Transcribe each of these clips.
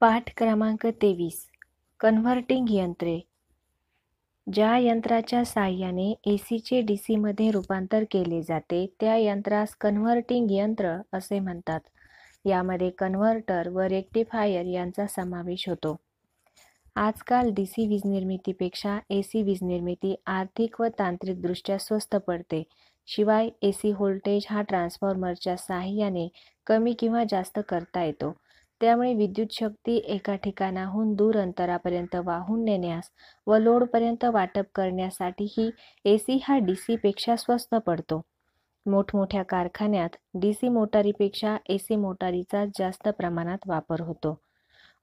पाठ क्रमांक 23. कन्व्हर्टिंग यंत्रे. ज्या यंत्राच्या साहाय्याने एसीचे डीसीमध्ये रूपांतर केले जाते त्या यंत्रास कन्व्हर्टिंग यंत्र असे म्हणतात. यामध्ये कन्व्हर्टर व रेक्टिफायर यांचा समावेश होतो. आजकाल डीसी वीज निर्मितीपेक्षा एसी वीज निर्मिती आर्थिक व तांत्रिकदृष्ट्या स्वस्त पडते. शिवाय एसी व्होल्टेज हा ट्रान्सफॉर्मरच्या साहाय्याने कमी किंवा जास्त करता येतो. त्यामुळे विद्युत शक्ती एका ठिकाणाहून दूर अंतरापर्यंत वाहून नेण्यास व लोडपर्यंत वाटप करण्यासाठीही एसी हा डीसीपेक्षा स्वस्त पडतो. मोठमोठ्या कारखान्यात डीसी मोटारीपेक्षा एसी मोटारीचा जास्त प्रमाणात वापर होतो.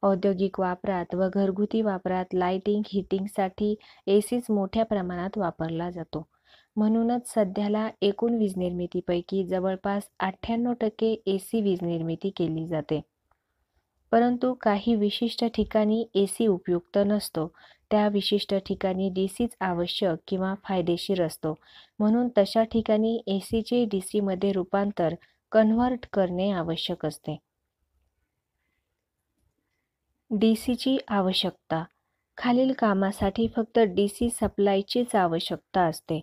औद्योगिक वापरात व घरगुती वापरात लाइटिंग, हीटिंगसाठी एसीच मोठ्या प्रमाणात वापरला जातो. म्हणूनच सध्याला एकूण वीज निर्मितीपैकी जवळपास 98% एसी वीज निर्मिती केली जाते. परंतु काही विशिष्ट ठिकाणी एसी उपयुक्त नसतो. त्या विशिष्ट ठिकाणी डीसीच आवश्यक किंवा फायदेशीर असतो. म्हणून तशा ठिकाणी एसीचे डीसीमध्ये रूपांतर कन्व्हर्ट करणे आवश्यक असते. डीसीची आवश्यकता. खालील कामासाठी फक्त डीसी सप्लायचीच आवश्यकता असते.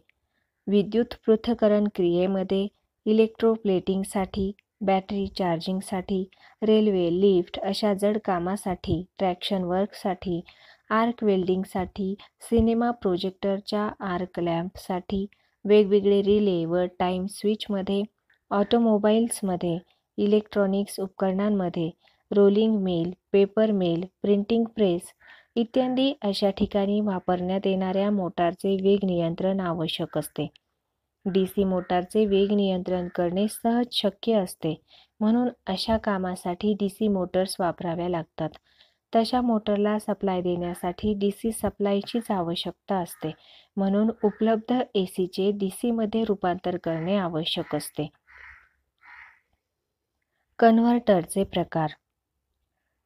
विद्युत पृथक्करण क्रियेमध्ये, इलेक्ट्रोप्लेटिंगसाठी, बॅटरी चार्जिंगसाठी, रेल्वे, लिफ्ट अशा जड कामासाठी, ट्रॅक्शन वर्कसाठी, आर्क वेल्डिंगसाठी, सिनेमा प्रोजेक्टरच्या आर्क लॅम्पसाठी, वेगवेगळे रिले व टाईम स्विचमध्ये, ऑटोमोबाईल्समध्ये, इलेक्ट्रॉनिक्स उपकरणांमध्ये, rolling mill, paper mill, printing press इत्यादी अशा ठिकाणी वापरण्यात येणाऱ्या मोटारचे वेग नियंत्रण आवश्यक असते. डीसी मोटारचे वेग नियंत्रण करणे सहज शक्य असते. म्हणून अशा कामासाठी डीसी मोटर्स वापराव्या लागतात. तशा मोटरला सप्लाय देण्यासाठी डीसी सप्लायचीच आवश्यकता असते. म्हणून उपलब्ध एसीचे डीसीमध्ये रूपांतर करणे आवश्यक असते. कन्व्हर्टरचे प्रकार.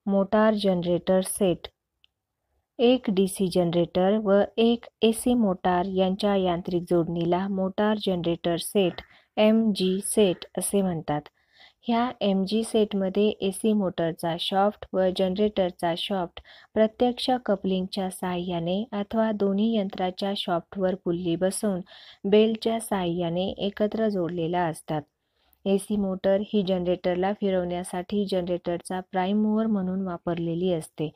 Motor generator set. एक डीसी जनरेटर व एक एसी मोटार यांच्या यांत्रिक जोडणीला motor generator set MG set असे म्हणतात. ह्या MG सेटमध्ये एसी मोटरचा शॉफ्ट व जनरेटरचा शॉफ्ट प्रत्यक्ष कपलिंगच्या साहाय्याने अथवा दोन्ही यंत्राच्या शॉफ्टवर पुल्ली बसवून बेल्टच्या साहाय्याने एकत्र जोडलेला असतात. एसी मोटर ही जनरेटरला फिरवण्यासाठी जनरेटरचा प्राइम मूव्हर म्हणून वापरलेली असते.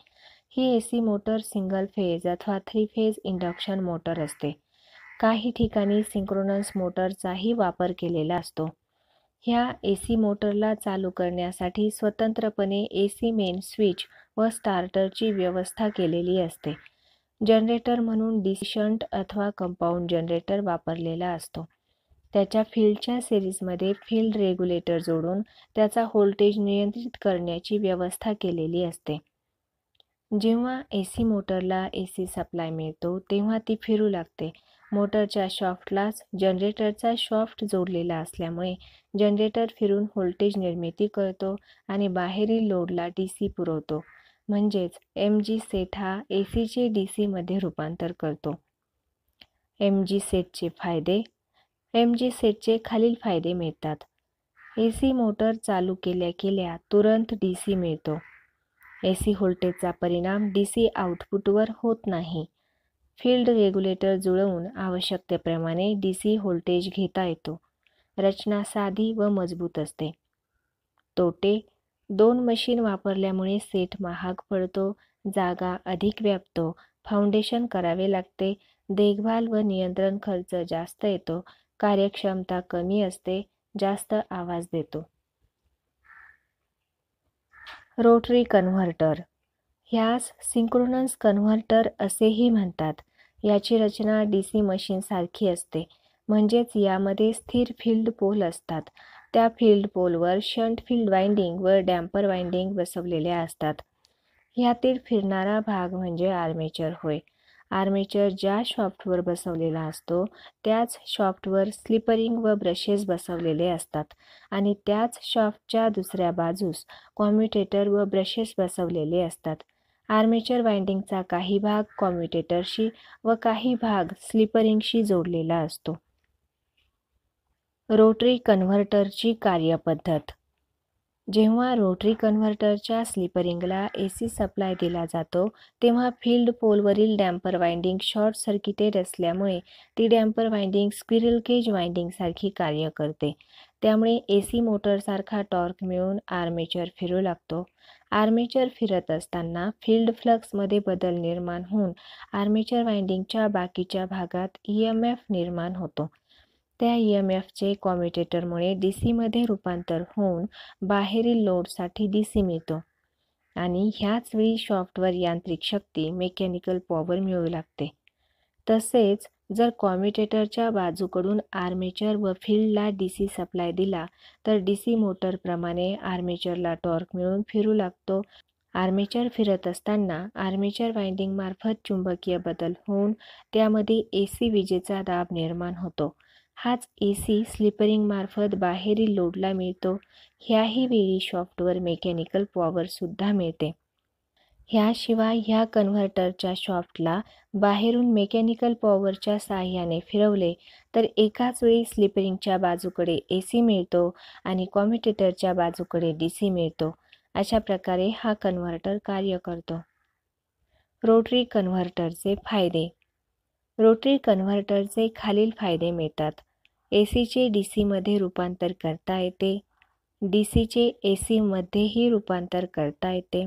ही एसी मोटर सिंगल फेज अथवा 3 फेज इंडक्शन मोटर असते. काही ठिकाणी सिंक्रोनस मोटरचाही वापर केलेला असतो. ह्या एसी मोटरला चालू करण्यासाठी स्वतंत्रपणे एसी मेन स्विच व स्टार्टरची व्यवस्था केलेली असते. जनरेटर म्हणून डीसी शंट अथवा कंपाऊंड जनरेटर वापरलेला असतो. त्याच्या फील्डच्या सिरीजमध्ये फील्ड रेग्युलेटर जोडून त्याचा व्होल्टेज नियंत्रित करण्याची व्यवस्था केलेली असते. जेव्हा एसी मोटरला एसी सप्लाय मिळतो तेव्हा ती फिरू लागते. मोटरच्या शॉफ्टलाच जनरेटरचा शॉफ्ट जोडलेला असल्यामुळे जनरेटर फिरून व्होल्टेज निर्मिती करतो आणि बाहेरील लोडला डीसी पुरवतो. म्हणजेच MG सेट हा एसीचे डीसीमध्ये रूपांतर करतो. MG सेटचे फायदे. MG सेटचे खालील फायदे मिळतात. एसी मोटर चालू केल्या तुरंत डीसी मिळतो. एसी व्होल्टेजचा परिणाम डीसी आउटपुटवर होत नाही. फील्ड रेग्युलेटर जुळवून आवश्यकतेप्रमाणे डीसी व्होल्टेज घेता येतो. रचना साधी व मजबूत असते. तोटे. 2 मशीन वापरल्यामुळे सेट महाग पडतो, जागा अधिक व्यापतो, फाउंडेशन करावे लागते, देखभाल व नियंत्रण खर्च जास्त येतो, कार्यक्षमता कमी असते, जास्त आवाज देतो. Rotary converter. ह्यास सिंक्रोनस कन्व्हर्टर असेही म्हणतात. याची रचना डीसी मशीनसारखी असते. म्हणजेच यामध्ये स्थिर फील्ड पोल असतात. त्या फील्ड पोलवर शंट फील्ड वाइंडिंग व डॅम्पर वाइंडिंग बसवलेल्या असतात. ह्यातील फिरणारा भाग म्हणजे आर्मेचर होय. आर्मेचर ज्या शॉफ्टवर बसवलेला असतो त्याच शॉफ्टवर स्लिपरिंग व ब्रशेस बसवलेले असतात आणि त्याच शॉफ्टच्या दुसऱ्या बाजूस कॉम्युटेटर व ब्रशेस बसवलेले असतात. आर्मेचर वाइंडिंगचा काही भाग कॉम्युटेटरशी व काही भाग स्लिपरिंगशी जोडलेला असतो. रोटरी कन्व्हर्टरची कार्यपद्धत. जेव्हा रोटरी कन्व्हर्टरच्या स्लिपरिंगला AC सप्लाय दिला जातो तेव्हा फील्ड पोलवरील डॅम्पर वाइंडिंग शॉर्ट सर्किटेड असल्यामुळे ती डॅम्पर वाइंडिंग स्क्विरल केज वाइंडिंगसारखी कार्य करते. त्यामुळे AC मोटरसारखा टॉर्क मिळून आर्मेचर फिरू लागतो. आर्मेचर फिरत असताना फील्ड फ्लक्समध्ये बदल निर्माण होऊन आर्मेचर वाइंडिंगच्या बाकीच्या भागात EMF निर्माण होतो. त्या EMFचे कॉम्युटेटरमुळे DCमध्ये रूपांतर होऊन बाहेरील लोडसाठी DC मिळतो आणि ह्याच वेळी शॉफ्टवर यांत्रिक शक्ती मेकॅनिकल पॉवर मिळू लागते. तसेच जर कॉम्युटेटरच्या बाजूकडून आर्मेचर व फील्डला DC सप्लाय दिला तर DC मोटरप्रमाणे आर्मेचरला टॉर्क मिळून फिरू लागतो. आर्मेचर फिरत असताना आर्मेचर वाइंडिंग मार्फत चुंबकीय बदल होऊन त्यामध्ये AC विजेचा दाब निर्माण होतो. हाच AC स्लिपरिंग मार्फत बाहेरील लोडला मिळतो. ह्याही वेळी शॉफ्टवर मेकॅनिकल पॉवर सुद्धा मिळते. ह्याशिवाय ह्या कन्व्हर्टरच्या शॉफ्टला बाहेरून मेकॅनिकल पॉवरच्या साहाय्याने फिरवले तर एकाच वेळी स्लिपरिंगच्या बाजूकडे AC मिळतो आणि कॉम्युटेटरच्या बाजूकडे DC मिळतो. अशा प्रकारे हा कन्व्हर्टर कार्य करतो. रोटरी कन्व्हर्टरचे फायदे. रोटरी कन्व्हर्टरचे खालील फायदे मिळतात. ACचे DCमध्ये रूपांतर करता येते. DCचे ACमध्येही रूपांतर करता येते.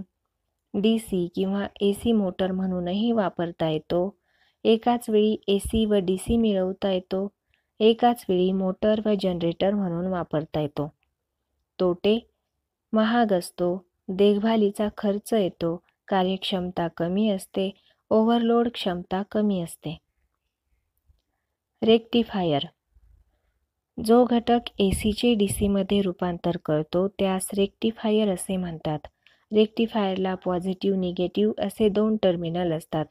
DC किंवा AC मोटर म्हणूनही वापरता येतो. एकाच वेळी AC व DC मिळवता येतो. एकाच वेळी मोटर व जनरेटर म्हणून वापरता येतो. तोटे. महाग असतो. देखभालीचा खर्च येतो. कार्यक्षमता कमी असते. ओव्हरलोड क्षमता कमी असते. रेक्टिफायर. जो घटक ACचे DCमध्ये रूपांतर करतो त्यास रेक्टिफायर असे म्हणतात. रेक्टिफायरला पॉझिटिव्ह निगेटिव्ह असे 2 टर्मिनल असतात.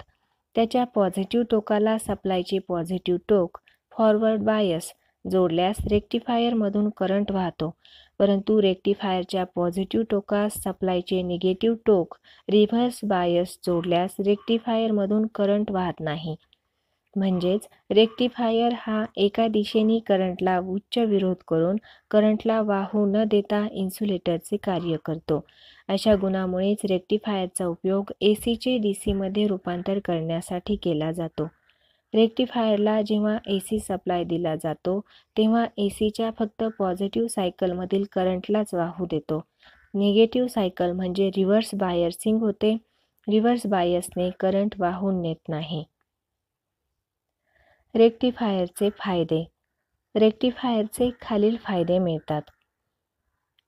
त्याच्या पॉझिटिव्ह टोकाला सप्लायचे पॉझिटिव्ह टोक फॉरवर्ड बायस जोडल्यास रेक्टिफायरमधून करंट वाहतो, परंतु रेक्टिफायरच्या पॉझिटिव्ह टोकास सप्लायचे निगेटिव्ह टोक रिव्हर्स बायस जोडल्यास रेक्टिफायरमधून करंट वाहत नाही. म्हणजेच रेक्टिफायर हा एका दिशेने करंटला उच्च विरोध करून करंटला वाहू न देता इन्सुलेटरचे कार्य करतो. अशा गुणामुळेच रेक्टिफायरचा उपयोग ACचे DCमध्ये रूपांतर करण्यासाठी केला जातो. रेक्टिफायरला जेव्हा AC सप्लाय दिला जातो तेव्हा ACच्या फक्त पॉझिटिव्ह सायकलमधील करंटलाच वाहू देतो. निगेटिव्ह सायकल म्हणजे रिव्हर्स बायसिंग होते. रिव्हर्स बायसने करंट वाहून नेत नाही. रेक्टिफायरचे फायदे. रेक्टिफायरचे खालील फायदे मिळतात.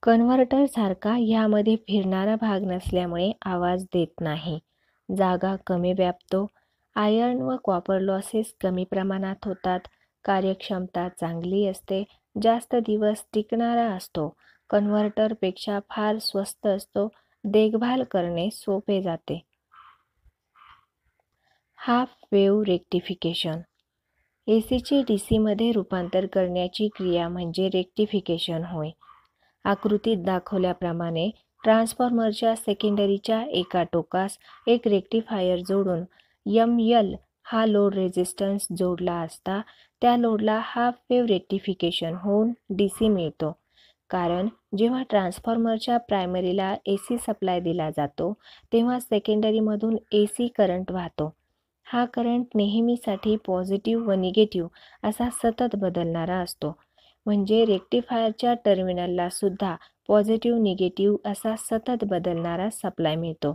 कन्व्हर्टरसारखा ह्यामध्ये फिरणारा भाग नसल्यामुळे आवाज देत नाही. जागा कमी व्यापतो. आयर्न व कॉपर लॉसेस कमी प्रमाणात होतात. कार्यक्षमता चांगली असते. जास्त दिवस टिकणारा असतो. कन्व्हर्टरपेक्षा फार स्वस्त असतो. देखभाल करणे सोपे जाते. Half wave rectification. ACचे DCमध्ये रूपांतर करण्याची क्रिया म्हणजे रेक्टिफिकेशन होय. आकृतीत दाखवल्याप्रमाणे ट्रान्सफॉर्मरच्या सेकंडरीच्या एका टोकास एक रेक्टिफायर जोडून ML हा लोड रेझिस्टन्स जोडला असता त्या लोडला हाफ वेव्ह रेक्टिफिकेशन होऊन DC मिळतो. कारण जेव्हा ट्रान्सफॉर्मरच्या प्रायमरीला AC सप्लाय दिला जातो तेव्हा सेकंडरीमधून AC करंट वाहतो. हा करंट नेहमीसाठी पॉझिटिव्ह व निगेटिव्ह असा सतत बदलणारा असतो. म्हणजे रेक्टिफायरच्या टर्मिनलला सुद्धा पॉझिटिव्ह निगेटिव्ह असा सतत बदलणारा सप्लाय मिळतो.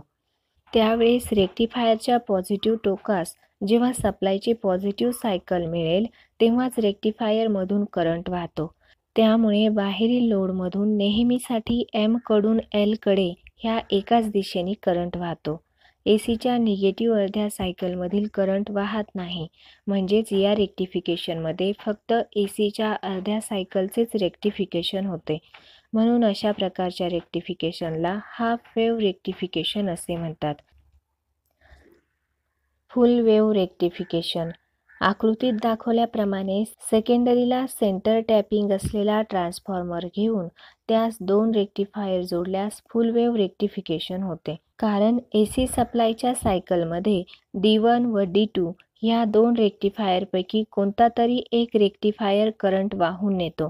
त्यावेळेस रेक्टिफायरच्या पॉझिटिव्ह टोकास जेव्हा सप्लायची पॉझिटिव्ह सायकल मिळेल तेव्हाच रेक्टिफायरमधून करंट वाहतो. त्यामुळे बाहेरील लोडमधून नेहमीसाठी M कडून L कडे ह्या एकाच दिशेने करंट वाहतो. ACच्या निगेटिव्ह अर्ध्या सायकलमधील करंट वाहत नाही. म्हणजेच या रेक्टिफिकेशनमध्ये फक्त ACच्या अर्ध्या सायकलचेच रेक्टिफिकेशन होते. म्हणून अशा प्रकारच्या रेक्टिफिकेशनला हाफ वेव्ह रेक्टिफिकेशन असे म्हणतात. Full wave rectification. आकृतीत दाखवल्याप्रमाणे सेकंडरीला सेंटर टॅपिंग असलेला ट्रान्सफॉर्मर घेऊन त्यास 2 रेक्टिफायर जोडल्यास फुल वेव्ह रेक्टिफिकेशन होते. कारण AC सप्लायच्या सायकलमध्ये D1 व D2 ह्या 2 रेक्टिफायरपैकी कोणता तरी एक रेक्टिफायर करंट वाहून नेतो.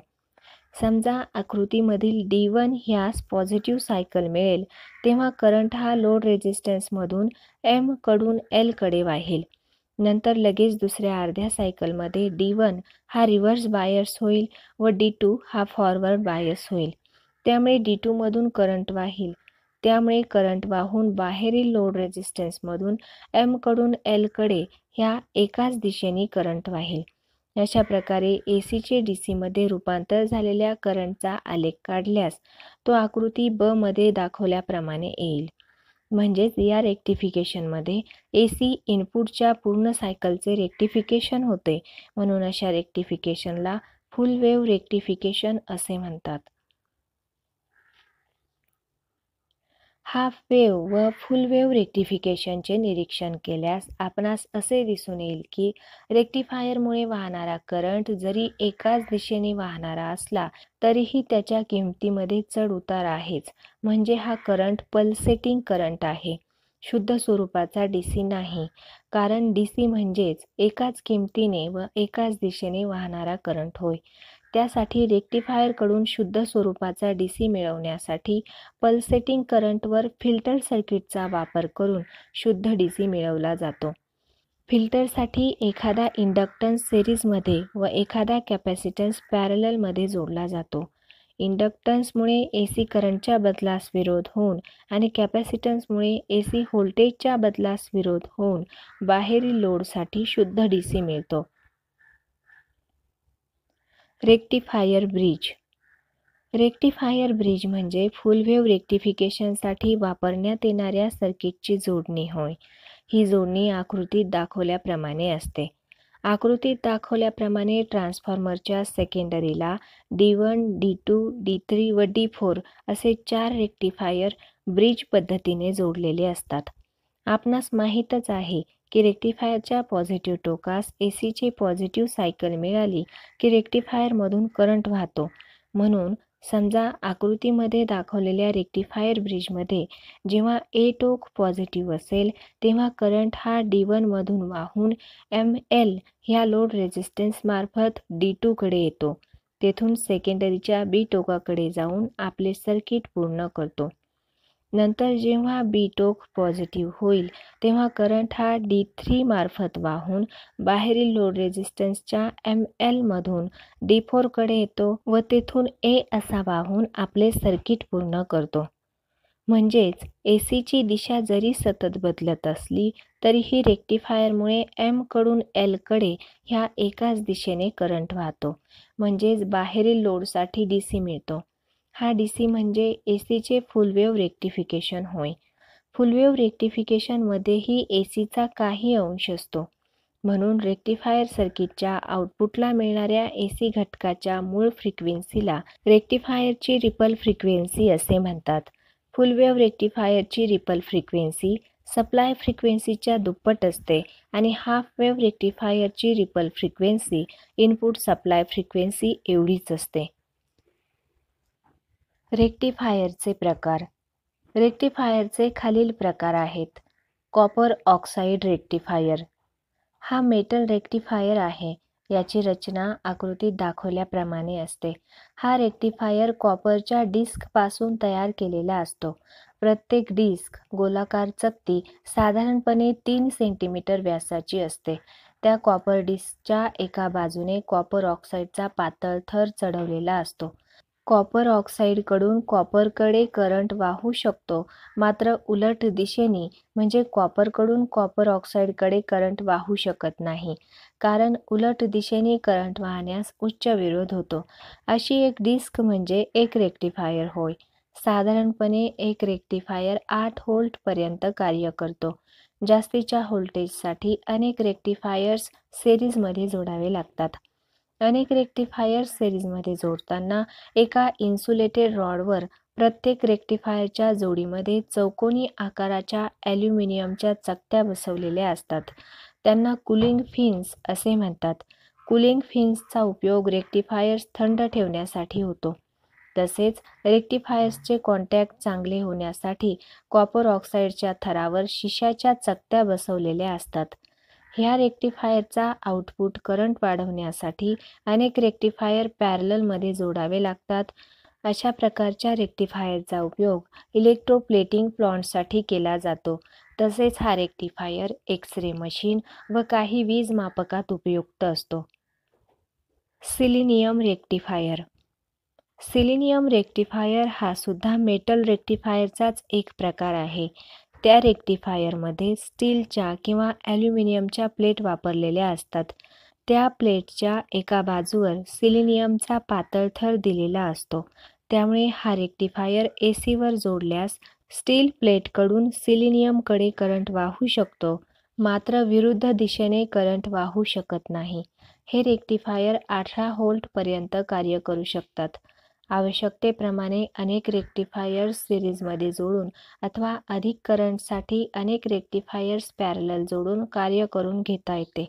समजा आकृतीमधील D1 ह्यास पॉझिटिव्ह सायकल मिळेल तेव्हा करंट हा लोड रेझिस्टन्समधून M कडून L कडे वाहेल. नंतर लगेच दुसऱ्या अर्ध्या सायकलमध्ये D1 हा रिव्हर्स बायस होईल व D2 हा फॉरवर्ड बायस होईल. त्यामुळे D2 मधून करंट वाहील. त्यामुळे करंट वाहून बाहेरील लोड रेझिस्टन्समधून M कडून L कडे ह्या एकाच दिशेने करंट वाहील. अशा प्रकारे एसीचे डीसीमध्ये रूपांतर झालेल्या करंटचा आलेख काढल्यास तो आकृती ब मध्ये दाखवल्याप्रमाणे येईल. म्हणजेच या रेक्टिफिकेशनमध्ये एसी इनपुटच्या पूर्ण सायकलचे रेक्टिफिकेशन होते. म्हणून अशा रेक्टिफिकेशनला फुल वेव्ह रेक्टिफिकेशन असे म्हणतात. हाफ वेव्ह व फुल वेव्ह रेक्टिफिकेशनचे निरीक्षण केल्यास आपणास असे दिसून येईल की रेक्टिफायरमुळे वाहणारा करंट जरी एकाच दिशेने वाहणारा असला तरीही त्याच्या किमतीमध्ये चढ उतार आहेच. म्हणजे हा करंट पल्सेटिंग करंट आहे, शुद्ध स्वरूपाचा डीसी नाही. कारण डीसी म्हणजेच एकाच किमतीने व एकाच दिशेने वाहणारा करंट होय. त्यासाठी रेक्टिफायरकडून शुद्ध स्वरूपाचा डीसी मिळवण्यासाठी पल्सेटिंग करंटवर फिल्टर सर्किटचा वापर करून शुद्ध डीसी मिळवला जातो. फिल्टरसाठी एखादा इंडक्टन्स सिरीजमध्ये व एखादा कॅपॅसिटन्स पॅरललमध्ये जोडला जातो. इंडक्टन्समुळे एसी करंटच्या बदलास विरोध होऊन आणि कॅपॅसिटन्समुळे एसी व्होल्टेजच्या बदलास विरोध होऊन बाहेरील लोडसाठी शुद्ध डीसी मिळतो. Rectifier bridge. रेक्टिफायर ब्रिज म्हणजे फुल वेव्ह रेक्टिफिकेशनसाठी वापरण्यात येणाऱ्या सर्किटची जोडणी होय. ही जोडणी आकृतीत दाखवल्याप्रमाणे असते. आकृतीत दाखवल्याप्रमाणे ट्रान्सफॉर्मरच्या सेकंडरीला D1, D2, D3 व D4 असे 4 रेक्टिफायर ब्रिज पद्धतीने जोडलेले असतात. आपणास माहीतच आहे की रेक्टिफायरच्या पॉझिटिव्ह टोकास एसीची पॉझिटिव्ह सायकल मिळाली की रेक्टिफायरमधून करंट वाहतो. म्हणून समजा आकृतीमध्ये दाखवलेल्या रेक्टिफायर ब्रिजमध्ये जेव्हा ए टोक पॉझिटिव्ह असेल तेव्हा करंट हा D1 मधून वाहून ML ह्या लोड रेझिस्टन्स मार्फत D2 कडे येतो. तेथून सेकंडरीच्या बी टोकाकडे जाऊन आपले सर्किट पूर्ण करतो. नंतर जेव्हा बी टोक पॉझिटिव्ह होईल तेव्हा करंट हा D3 मार्फत वाहून बाहेरील लोड रेझिस्टन्सच्या ML मधून D4 कडे येतो व तेथून A असा वाहून आपले सर्किट पूर्ण करतो. म्हणजेच एसीची दिशा जरी सतत बदलत असली तरीही रेक्टिफायरमुळे M कडून L कडे ह्या एकाच दिशेने करंट वाहतो. म्हणजेच बाहेरील लोडसाठी डीसी मिळतो. हा डीसी म्हणजे एसीचे फुल वेव्ह रेक्टिफिकेशन होय. फुल वेव्ह रेक्टिफिकेशनमध्येही एसीचा काही अंश असतो. म्हणून रेक्टिफायर सर्किटच्या आउटपुटला मिळणाऱ्या एसी घटकाच्या मूळ फ्रिक्वेन्सीला रेक्टिफायरची रिपल फ्रिक्वेन्सी असे म्हणतात. फुल वेव्ह रेक्टिफायरची रिपल फ्रिक्वेन्सी सप्लाय फ्रिक्वेन्सीच्या दुप्पट असते आणि हाफ वेव्ह रेक्टिफायरची ripple frequency input supply frequency एवढीच असते. रेक्टिफायरचे प्रकार. रेक्टिफायरचे खालील प्रकार आहेत. Copper oxide rectifier. हा मेटल रेक्टिफायर आहे. याची रचना आकृतीत दाखवल्याप्रमाणे असते. हा रेक्टिफायर कॉपरच्या डिस्कपासून तयार केलेला असतो. प्रत्येक डिस्क गोलाकार चकती साधारणपणे 3 सेंटीमीटर व्यासाची असते. त्या कॉपर डिस्कच्या एका बाजूने कॉपर ऑक्साईडचा पातळ थर चढवलेला असतो. कॉपर ऑक्साईडकडून कॉपरकडे करंट वाहू शकतो, मात्र उलट दिशेने म्हणजे कॉपरकडून कॉपर ऑक्साईडकडे करंट वाहू शकत नाही, कारण उलट दिशेने करंट वाहण्यास उच्च विरोध होतो. अशी एक डिस्क म्हणजे एक रेक्टिफायर होय. साधारणपणे एक रेक्टिफायर 8 व्होल्टपर्यंत कार्य करतो. जास्तीच्या व्होल्टेजसाठी अनेक रेक्टिफायर्स सिरीजमध्ये जोडावे लागतात. अनेक रेक्टिफायर्स सिरीजमध्ये जोडताना एका इन्सुलेटेड रॉडवर प्रत्येक रेक्टिफायरच्या जोडीमध्ये चौकोनी आकाराच्या ॲल्युमिनियमच्या चकत्या बसवलेल्या असतात. त्यांना कूलिंग फिन्स असे म्हणतात. कूलिंग फिन्सचा उपयोग रेक्टिफायर्स थंड ठेवण्यासाठी होतो. तसेच रेक्टिफायर्सचे कॉन्टॅक्ट चांगले होण्यासाठी कॉपर ऑक्साईडच्या थरावर शिशाच्या चकत्या बसवलेल्या असतात. ह्या रेक्टिफायरचा आउटपुट करंट वाढवण्यासाठी अनेक रेक्टिफायर पॅरललमध्ये जोडावे लागतात. अशा प्रकारच्या रेक्टिफायरचा उपयोग इलेक्ट्रोप्लेटिंग प्लांट्ससाठी केला जातो. तसेच हा रेक्टिफायर एक्स-रे मशीन व काही वीज मापकात उपयुक्त असतो. सिलिनियम रेक्टिफायर. सिलिनियम रेक्टिफायर हा सुद्धा मेटल रेक्टिफायरचाच एक प्रकार आहे. त्या रेक्टिफायरमध्ये स्टीलच्या किंवा ॲल्युमिनियमच्या प्लेट वापरलेल्या असतात. त्या प्लेटच्या एका बाजूवर सिलिनियमचा पातळ थर दिलेला असतो. त्यामुळे हा रेक्टिफायर एसीवर जोडल्यास स्टील प्लेटकडून सिलिनियमकडे करंट वाहू शकतो, मात्र विरुद्ध दिशेने करंट वाहू शकत नाही. हे रेक्टिफायर 18 व्होल्टपर्यंत कार्य करू शकतात. आवश्यकतेप्रमाणे अनेक रेक्टिफायर्स सिरीजमध्ये जोडून अथवा अधिक करंटसाठी अनेक रेक्टिफायर्स पॅरलल जोडून कार्य करून घेता येते.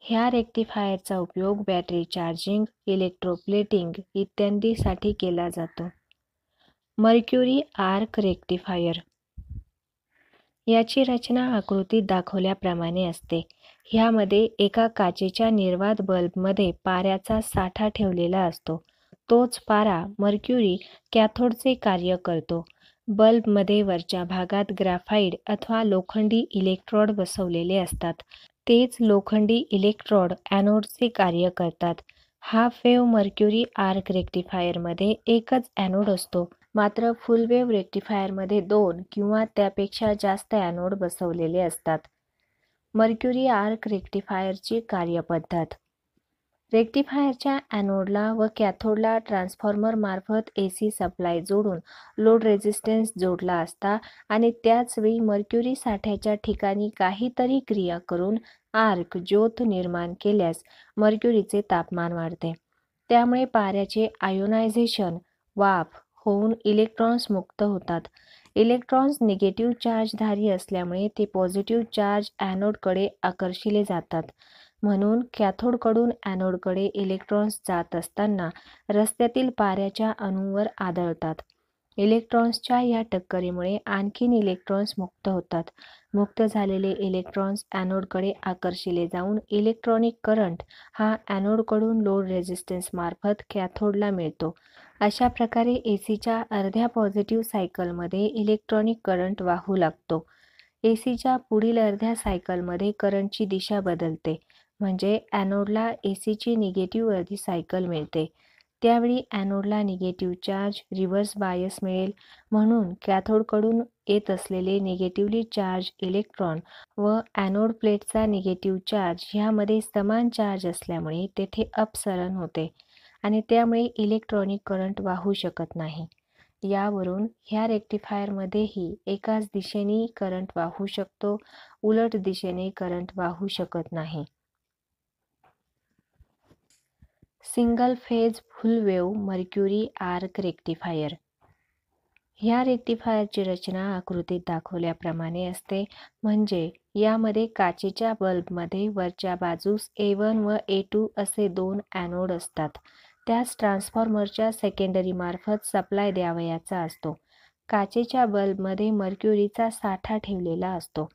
ह्या रेक्टिफायरचा उपयोग बॅटरी चार्जिंग, इलेक्ट्रोप्लेटिंग इत्यादीसाठी केला जातो. Mercury arc rectifier. याची रचना आकृतीत दाखवल्याप्रमाणे असते. ह्यामध्ये एका काचेच्या निर्वात बल्बमध्ये पाऱ्याचा साठा ठेवलेला असतो. तोच पारा मर्क्युरी कॅथोडचे कार्य करतो. बल्बमध्ये वरच्या भागात ग्राफाईट अथवा लोखंडी इलेक्ट्रोड बसवलेले असतात. तेच लोखंडी इलेक्ट्रोड ॲनोडचे कार्य करतात. हाफ वेव्ह मर्क्युरी आर्क रेक्टिफायरमध्ये एकच ॲनोड असतो, मात्र फुल वेव्ह रेक्टिफायरमध्ये 2 किंवा त्यापेक्षा जास्त ॲनोड बसवलेले असतात. मर्क्युरी आर्क रेक्टिफायरची कार्यपद्धत. रेक्टिफायरच्या ॲनोडला व कॅथोडला ट्रान्सफॉर्मरमार्फत AC सप्लाय जोडून लोड रेझिस्टन्स जोडला असता आणि त्याचवेळी मर्क्युरी साठ्याच्या ठिकाणी काहीतरी क्रिया करून आर्क ज्योत निर्माण केल्यास मर्क्युरीचे तापमान वाढते. त्यामुळे पाऱ्याचे आयोनायझेशन वाफ होऊन इलेक्ट्रॉन्स मुक्त होतात. इलेक्ट्रॉन्स निगेटिव्ह चार्जधारी असल्यामुळे ते पॉझिटिव्ह चार्ज ॲनोडकडे आकर्षिले जातात. म्हणून कॅथोडकडून ॲनोडकडे इलेक्ट्रॉन्स जात असताना रस्त्यातील पाऱ्याच्या अणूंवर आदळतात. इलेक्ट्रॉन्सच्या या टक्करीमुळे आणखीन इलेक्ट्रॉन्स मुक्त होतात. मुक्त झालेले इलेक्ट्रॉन्स ॲनोडकडे आकर्षिले जाऊन इलेक्ट्रॉनिक करंट हा ॲनोडकडून लोड रेझिस्टन्स मार्फत कॅथोडला मिळतो. अशा प्रकारे एसीच्या अर्ध्या पॉझिटिव्ह सायकलमध्ये इलेक्ट्रॉनिक करंट वाहू लागतो. एसीच्या पुढील अर्ध्या सायकलमध्ये करंटची दिशा बदलते, म्हणजे ॲनोडला एसीची निगेटिव्ह अर्धी सायकल मिळते. त्यावेळी ॲनोडला निगेटिव्ह चार्ज रिव्हर्स बायस मिळेल. म्हणून कॅथोडकडून येत असलेले निगेटिव्हली चार्ज इलेक्ट्रॉन व ॲनोड प्लेटचा निगेटिव्ह चार्ज ह्यामध्ये समान चार्ज असल्यामुळे तेथे अपसरण होते आणि त्यामुळे इलेक्ट्रॉनिक करंट वाहू शकत नाही. यावरून ह्या रेक्टिफायरमध्येही एकाच दिशेने करंट वाहू शकतो, उलट दिशेने करंट वाहू शकत नाही. सिंगल फेज फुल वेव्ह मर्क्युरी आर्क रेक्टिफायर. ह्या रेक्टिफायरची रचना आकृतीत दाखवल्याप्रमाणे असते. म्हणजे यामध्ये काचेच्या बल्बमध्ये वरच्या बाजूस A1 व A2 असे 2 ॲनोड असतात. त्यास ट्रान्सफॉर्मरच्या सेकंडरी मार्फत सप्लाय द्यावयाचा असतो. काचेच्या बल्बमध्ये मर्क्युरीचा साठा ठेवलेला असतो.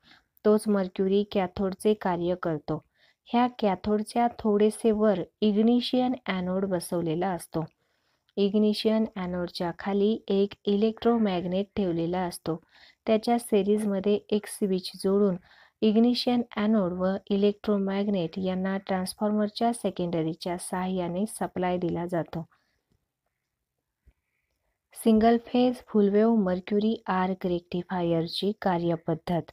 तोच मर्क्युरी कॅथोडचे कार्य करतो. ह्या कॅथोडच्या थोडेसे वर इग्निशियन ॲनोड बसवलेला असतो. इग्निशियन ॲनोडच्या खाली एक इलेक्ट्रोमॅग्नेट ठेवलेला असतो. त्याच्या सिरीजमध्ये एक स्विच जोडून इग्निशियन ॲनोड व इलेक्ट्रोमॅग्नेट यांना ट्रान्सफॉर्मरच्या सेकंडरीच्या साहाय्याने सप्लाय दिला जातो. Single phase full wave mercury arc रेक्टिफायरची कार्यपद्धत.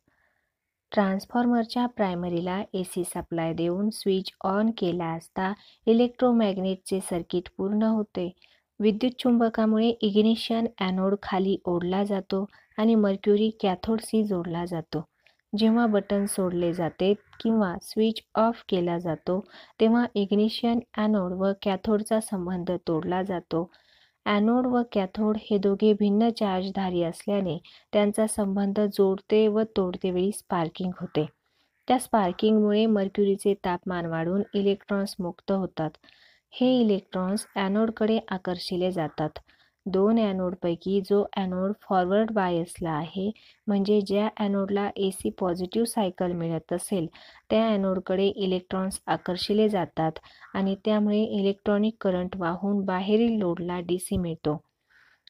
ट्रान्सफॉर्मरच्या प्रायमरीला AC सप्लाय देऊन स्विच ऑन केला असता इलेक्ट्रोमॅग्नेटचे सर्किट पूर्ण होते. विद्युत चुंबकामुळे इग्निशियन ॲनोड खाली ओढला जातो आणि मर्क्युरी कॅथोडशी जोडला जातो. जेव्हा बटन सोडले जाते किंवा स्विच ऑफ केला जातो तेव्हा इग्निशियन ॲनोड व कॅथोडचा संबंध तोडला जातो. ॲनोड व कॅथोड हे दोघे भिन्न चार्जधारी असल्याने त्यांचा संबंध जोडते व तोडतेवेळी स्पार्किंग होते. त्या स्पार्किंगमुळे मर्क्युरीचे तापमान वाढून इलेक्ट्रॉन्स मुक्त होतात. हे इलेक्ट्रॉन्स ॲनोडकडे आकर्षिले जातात. दोन ॲनोडपैकी जो ॲनोड फॉरवर्ड बायसला आहे, म्हणजे ज्या ॲनोडला AC पॉझिटिव्ह सायकल मिळत असेल, त्या ॲनोडकडे इलेक्ट्रॉन्स आकर्षिले जातात आणि त्यामुळे इलेक्ट्रॉनिक करंट वाहून बाहेरील लोडला DC मिळतो.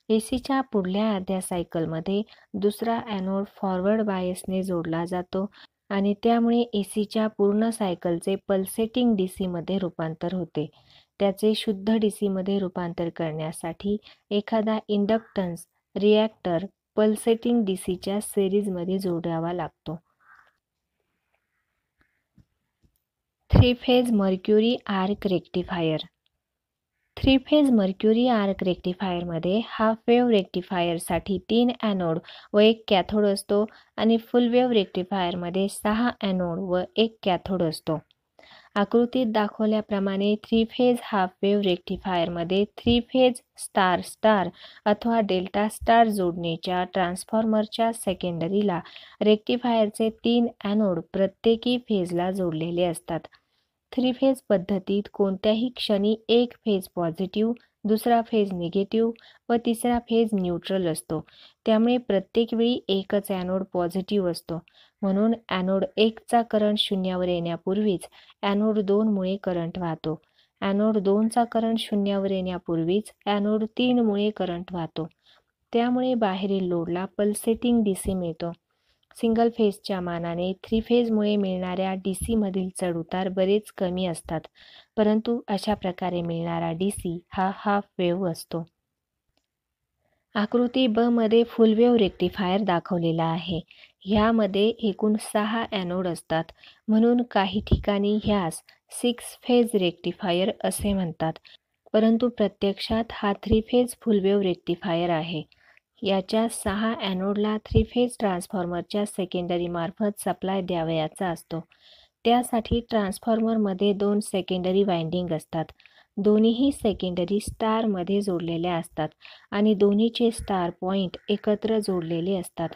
ACच्या पुढल्या अर्ध्या सायकलमध्ये दुसरा ॲनोड फॉरवर्ड बायसने जोडला जातो आणि त्यामुळे ACच्या पूर्ण सायकलचे पल्सेटिंग DCमध्ये रूपांतर होते. त्याचे शुद्ध DCमध्ये रूपांतर करण्यासाठी एखादा इंडक्टन्स रिॲक्टर पल्सेटिंग DCच्या सिरीजमध्ये जोडावा लागतो. 3 phase mercury arc rectifier. 3 phase mercury arc रेक्टिफायरमध्ये हाफ वेव्ह रेक्टिफायरसाठी 3 ॲनोड व 1 कॅथोड असतो आणि फुल वेव्ह रेक्टिफायरमध्ये 6 ॲनोड व 1 कॅथोड असतो. आकृतीत दाखवल्याप्रमाणे 3 फेज हाफ वेव्ह रेक्टिफायरमध्ये 3 फेज स्टार स्टार अथवा डेल्टा स्टार जोडणीच्या ट्रान्सफॉर्मरच्या सेकंडरीला रेक्टिफायरचे 3 ॲनोड प्रत्येकी फेजला जोडलेले असतात. 3 फेज पद्धतीत कोणत्याही क्षणी एक फेज पॉझिटिव्ह, दुसरा फेज निगेटिव्ह व तिसरा फेज न्यूट्रल असतो. त्यामुळे प्रत्येक वेळी एकच ॲनोड पॉझिटिव्ह असतो. म्हणून ॲनोड 1 चा करंट शून्यावर येण्यापूर्वीच ॲनोड 2 मुळे करंट वाहतो. ॲनोड 2 चा करंट शून्यावर येण्यापूर्वीच ॲनोड 3 मुळे करंट वाहतो. त्यामुळे बाहेरील लोडला पल्सेटिंग DC मिळतो. सिंगल फेजच्या मानाने 3 फेजमुळे मिळणाऱ्या DCमधील चढउतार बरेच कमी असतात, परंतु अशा प्रकारे मिळणारा DC हा हाफ वेव्ह असतो. आकृती ब मध्ये फुल वेव्ह रेक्टिफायर दाखवलेला आहे. ह्यामध्ये एकूण 6 ॲनोड असतात, म्हणून काही ठिकाणी ह्यास 6 फेज रेक्टिफायर असे म्हणतात, परंतु प्रत्यक्षात हा 3 फेज फुल वेव्ह रेक्टिफायर आहे. याच्या 6 ॲनोडला 3 फेज ट्रान्सफॉर्मरच्या सेकंडरीमार्फत सप्लाय द्यावयाचा असतो. त्यासाठी ट्रान्सफॉर्मरमध्ये 2 सेकंडरी वाइंडिंग असतात. दोन्हीही सेकंडरी स्टारमध्ये जोडलेल्या असतात आणि दोन्हीचे स्टार पॉइंट एकत्र जोडलेले असतात.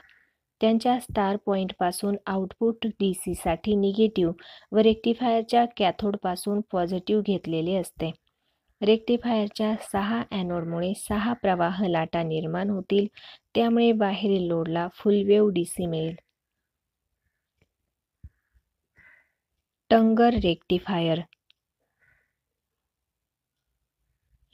त्यांच्या स्टार पॉइंटपासून आउटपुट DCसाठी निगेटिव्ह व रेक्टिफायरच्या कॅथोडपासून पॉझिटिव्ह घेतलेले असते. रेक्टिफायरच्या 6 ॲनोडमुळे 6 प्रवाह लाटा निर्माण होतील, त्यामुळे बाहेरील लोडला फुल वेव्ह DC मिळेल. टंगर रेक्टिफायर.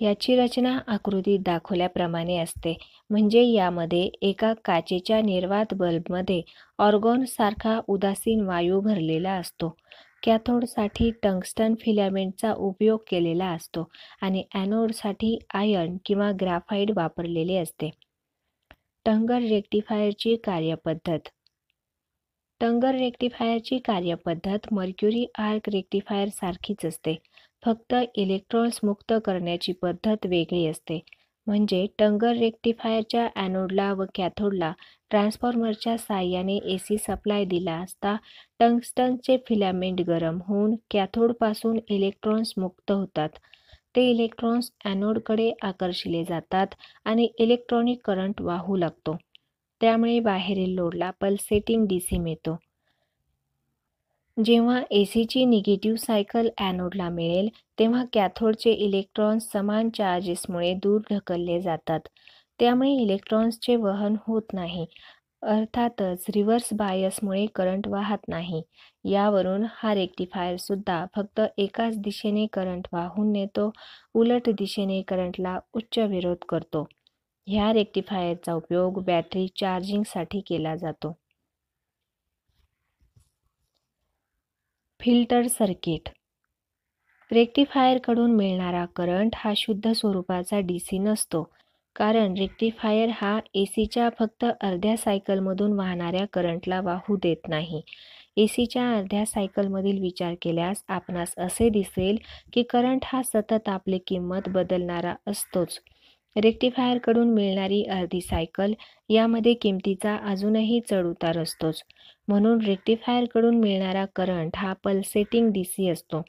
याची रचना आकृतीत दाखवल्याप्रमाणे असते, म्हणजे यामध्ये एका काचेच्या निर्वात बल्बमध्ये ऑर्गॉनसारखा उदासीन वायू भरलेला असतो. कॅथोडसाठी टंगस्टन फिलामेंटचा उपयोग केलेला असतो आणि ॲनोडसाठी आयर्न किंवा ग्राफाइट वापरलेले असते. टंगर रेक्टिफायरची कार्यपद्धत. टंगर रेक्टिफायरची कार्यपद्धत मर्क्युरी आर्क रेक्टिफायर सारखीच असते, फक्त इलेक्ट्रॉन्स मुक्त करण्याची पद्धत वेगळी असते. म्हणजे टंगर रेक्टिफायरच्या ॲनोडला व कॅथोडला ट्रान्सफॉर्मरच्या साहाय्याने AC सप्लाय दिला असता टंगस्टनचे फिलामेंट गरम होऊन कॅथोडपासून इलेक्ट्रॉन्स मुक्त होतात. ते इलेक्ट्रॉन्स ॲनोडकडे आकर्षिले जातात आणि इलेक्ट्रॉनिक करंट वाहू लागतो. त्यामुळे बाहेरील लोडला पल्सेटिंग DC मिळतो. जेव्हा ACची निगेटिव्ह सायकल ॲनोडला मिळेल, तेव्हा कॅथोडचे इलेक्ट्रॉन्स समान चार्जेसमुळे दूर ढकलले जातात. त्यामुळे इलेक्ट्रॉन्सचे वहन होत नाही. अर्थातच रिव्हर्स बायसमुळे करंट वाहत नाही. यावरून हा रेक्टिफायरसुद्धा फक्त एकाच दिशेने करंट वाहून नेतो, उलट दिशेने करंटला उच्च विरोध करतो. ह्या रेक्टिफायरचा उपयोग बॅटरी चार्जिंगसाठी केला जातो. Filter circuit. रेक्टिफायरकडून मिळणारा करंट हा शुद्ध स्वरूपाचा DC नसतो, कारण रेक्टिफायर हा ACच्या फक्त अर्ध्या सायकलमधून वाहणाऱ्या करंटला वाहू देत नाही. ACच्या अर्ध्या सायकलमधील विचार केल्यास आपणास असे दिसेल की करंट हा सतत आपली किंमत बदलणारा असतोच. रेक्टिफायरकडून मिळणारी अर्धी सायकल यामध्ये किमतीचा अजूनही चढउतार असतोच. म्हणून रेक्टिफायरकडून मिळणारा करंट हा पल्सेटिंग DC असतो.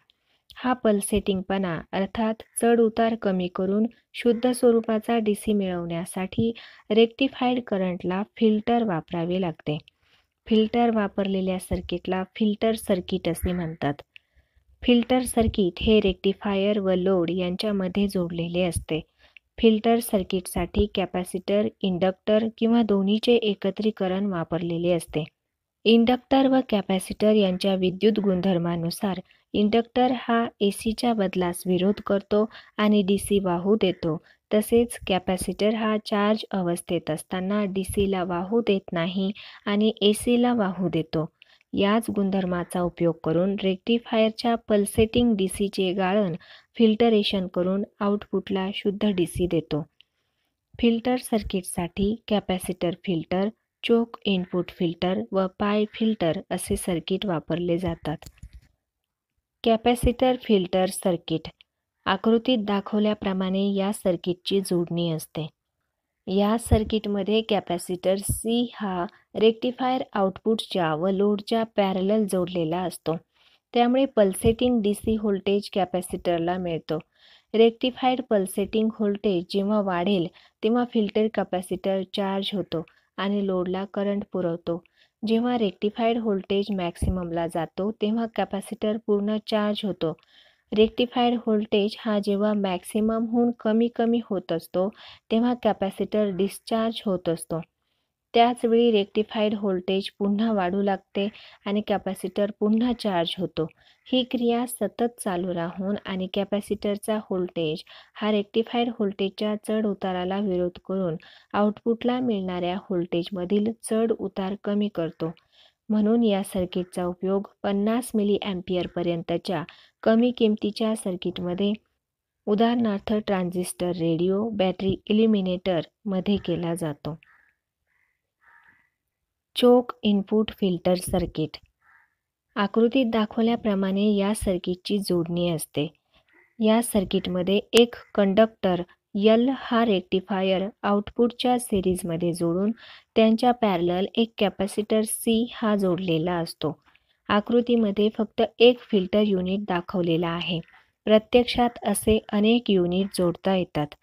हा पल्सेटिंगपणा अर्थात चढ उतार कमी करून शुद्ध स्वरूपाचा DC मिळवण्यासाठी रेक्टिफाईड करंटला फिल्टर वापरावे लागते. फिल्टर वापरलेल्या सर्किटला फिल्टर सर्किट असे म्हणतात. फिल्टर सर्किट हे रेक्टिफायर व लोड यांच्यामध्ये जोडलेले असते. फिल्टर सर्किटसाठी कॅपॅसिटर, इंडक्टर किंवा दोन्हीचे एकत्रीकरण वापरलेले असते. इंडक्टर व कॅपॅसिटर यांच्या विद्युत गुणधर्मानुसार इंडक्टर हा एसीच्या बदलास विरोध करतो आणि डीसी वाहू देतो, तसेच कॅपॅसिटर हा चार्ज अवस्थेत असताना डीसीला वाहू देत नाही आणि एसीला वाहू देतो. याच गुणधर्माचा उपयोग करून रेक्टिफायरच्या पल्सेटिंग डीसीचे गाळण फिल्टरेशन करून आउटपुटला शुद्ध डीसी देतो. फिल्टर सर्किटसाठी कॅपॅसिटर फिल्टर, चोक इनपुट फिल्टर व पाय फिल्टर असे सर्किट वापरले जातात. Capacitor filter circuit. आकृतीत दाखवल्याप्रमाणे या सर्किटची जोडणी असते. या सर्किटमध्ये कॅपॅसिटर सी हा रेक्टिफायर आउटपुटच्या व लोडच्या पॅरलल जोडलेला असतो. त्यामुळे पल्सेटिंग डीसी व्होल्टेज कॅपॅसिटरला मिळतो. रेक्टिफाईड पल्सेटिंग व्होल्टेज जेव्हा वाढेल तेव्हा फिल्टर कॅपॅसिटर चार्ज होतो आणि लोडला करंट पुरवतो. जेव्हा रेक्टिफाईड व्होल्टेज मॅक्सिममला जातो तेव्हा कॅपॅसिटर पूर्ण चार्ज होतो. रेक्टिफाईड व्होल्टेज हा जेव्हा मॅक्सिममहून कमी होत असतो तेव्हा कॅपॅसिटर डिस्चार्ज होत असतो. त्याचवेळी रेक्टिफाईड व्होल्टेज पुन्हा वाढू लागते आणि कॅपॅसिटर पुन्हा चार्ज होतो. ही क्रिया सतत चालू राहून आणि कॅपॅसिटरचा व्होल्टेज हा रेक्टिफाईड व्होल्टेजच्या चढ उताराला विरोध करून आउटपुटला मिळणाऱ्या व्होल्टेजमधील चढ उतार कमी करतो. म्हणून या सर्किटचा उपयोग 50 मिली अँपिअरपर्यंतच्या कमी किमतीच्या सर्किटमध्ये, उदाहरणार्थ ट्रान्झिस्टर रेडिओ, बॅटरी इल्युमिनेटर मध्ये केला जातो. चोक इनपुट फिल्टर सर्किट. आकृतीत दाखवल्याप्रमाणे या सर्किटची जोडणी असते. या सर्किटमध्ये एक कंडक्टर L हा रेक्टिफायर आउटपुटच्या सिरीजमध्ये जोडून त्यांच्या पॅरलल एक कॅपॅसिटर C हा जोडलेला असतो. आकृतीमध्ये फक्त एक फिल्टर युनिट दाखवलेला आहे. प्रत्यक्षात असे अनेक युनिट जोडता येतात.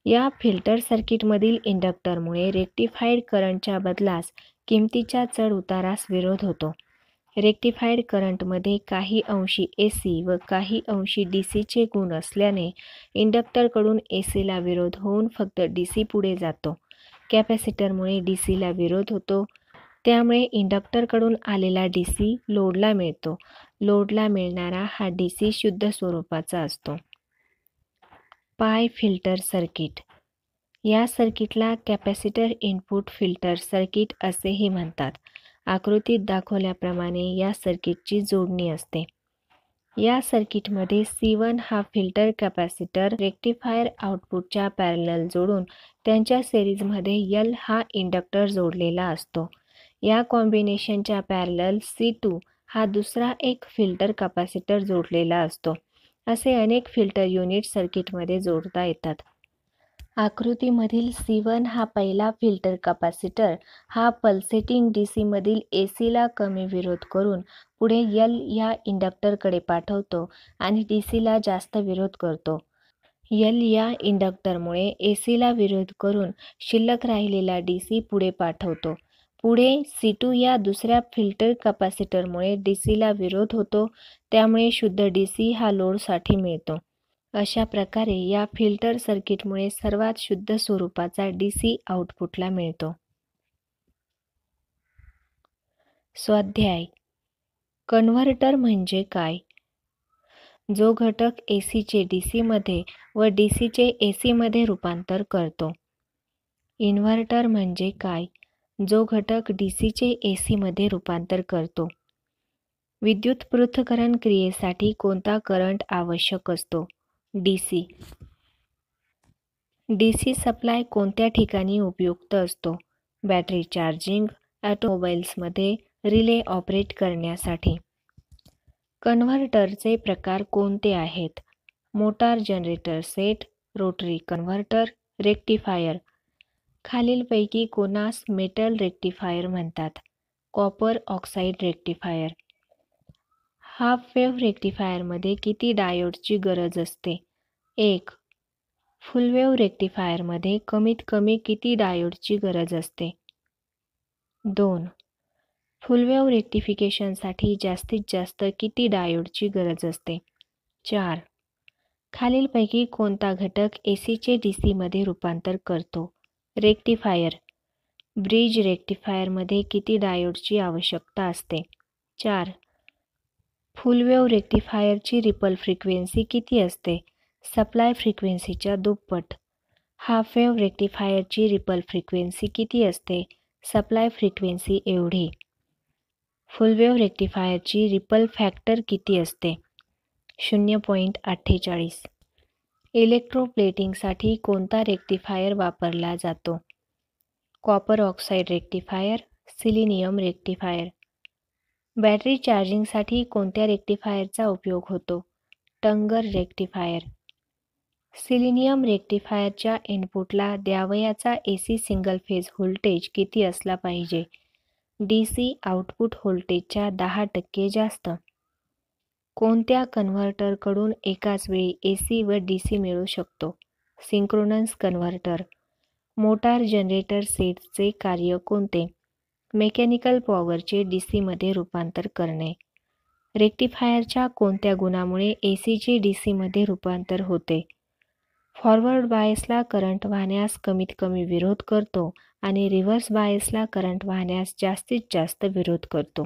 या फिल्टर सर्किटमधील इंडक्टरमुळे रेक्टिफाईड करंटच्या बदलास किमतीच्या चढ उतारास विरोध होतो. रेक्टिफाईड करंटमध्ये काही अंशी AC व काही अंशी DCचे गुण असल्याने इंडक्टरकडून ACला विरोध होऊन फक्त DC पुढे जातो. कॅपॅसिटरमुळे DCला विरोध होतो. त्यामुळे इंडक्टरकडून आलेला DC लोडला मिळतो. लोडला मिळणारा हा DC शुद्ध स्वरूपाचा असतो. पाय फिल्टर सर्किट. या सर्किटला कॅपॅसिटर इनपुट फिल्टर सर्किट असेही म्हणतात. आकृतीत दाखवल्याप्रमाणे या सर्किटची जोडणी असते. या सर्किटमध्ये C1 हा फिल्टर कॅपॅसिटर रेक्टिफायर आउटपुटच्या पॅरलल जोडून त्यांच्या सिरीजमध्ये L हा इंडक्टर जोडलेला असतो. या कॉम्बिनेशनच्या पॅरलल C2 हा दुसरा एक फिल्टर कॅपॅसिटर जोडलेला असतो. असे अनेक फिल्टर युनिट सर्किटमध्ये जोडता येतात. आकृतीमधील C1 हा पहिला फिल्टर कॅपॅसिटर हा पल्सेटिंग डीसीमधील ACला कमी विरोध करून पुढे L या इंडक्टरकडे पाठवतो आणि DCला जास्त विरोध करतो. L या इंडक्टरमुळे ACला विरोध करून शिल्लक राहिलेला DC पुढे पाठवतो. पुढे C2 या दुसऱ्या फिल्टर कॅपॅसिटरमुळे DCला विरोध होतो. त्यामुळे शुद्ध DC हा लोडसाठी मिळतो. अशा प्रकारे या फिल्टर सर्किटमुळे सर्वात शुद्ध स्वरूपाचा DC आउटपुटला मिळतो. स्वाध्याय. कन्व्हर्टर म्हणजे काय? जो घटक ACचे DC मध्ये व DCचे AC मध्ये रूपांतर करतो. इन्व्हर्टर म्हणजे काय? जो घटक DCचे AC मध्ये रूपांतर करतो. विद्युत पृथक्करण क्रियेसाठी कोणता करंट आवश्यक असतो? DC. DC सप्लाय कोणत्या ठिकाणी उपयुक्त असतो? बॅटरी चार्जिंग, ऑटोमोबाईल्समध्ये रिले ऑपरेट करण्यासाठी. कन्व्हर्टरचे प्रकार कोणते आहेत? Motor generator set, rotary converter, rectifier. खालीलपैकी कोणास मेटल रेक्टिफायर म्हणतात? Copper oxide rectifier. Half wave रेक्टिफायरमध्ये किती डायोडची गरज असते? 1. फुल वेव्ह रेक्टिफायरमध्ये कमीत कमी किती डायोडची गरज असते? 2. फुल वेव्ह रेक्टिफिकेशनसाठी जास्तीत जास्त किती डायोडची गरज असते? 4. खालीलपैकी कोणता घटक एसीचे डीसीमध्ये रूपांतर करतो? रेक्टिफायर. ब्रिज रेक्टिफायरमध्ये किती डायोडची आवश्यकता असते? 4. फुल वेव्ह रेक्टिफायरची रिपल फ्रिक्वेन्सी किती असते? सप्लाय फ्रिक्वेन्सीच्या दुप्पट. हाफ वेव्ह रेक्टिफायरची रिपल फ्रिक्वेन्सी किती असते? सप्लाय फ्रिक्वेन्सी एवढी. फुल वेव्ह रेक्टिफायरची रिपल फॅक्टर किती असते? 0.48. इलेक्ट्रोप्लेटिंगसाठी कोणता रेक्टिफायर वापरला जातो? Copper oxide rectifier, selenium rectifier. Battery चार्जिंगसाठी कोणत्या रेक्टिफायरचा उपयोग होतो? Tungar rectifier. सिलिनियम रेक्टिफायरच्या इनपुटला द्यावयाचा एसी सिंगल फेज व्होल्टेज किती असला पाहिजे? डीसी आउटपुट व्होल्टेजच्या 10% जास्त. कोणत्या कन्व्हर्टरकडून एकाच वेळी एसी व डीसी मिळू शकतो? Synchronous converter. मोटार जनरेटर सेटचे कार्य कोणते? मेकॅनिकल पॉवरचे डीसीमध्ये रूपांतर करणे. रेक्टिफायरच्या कोणत्या गुणामुळे एसीचे डीसीमध्ये रूपांतर होते? फॉरवर्ड बायसला करंट वाहण्यास कमीत कमी विरोध करतो आणि रिव्हर्स बायसला करंट वाहण्यास जास्तीत जास्त विरोध करतो.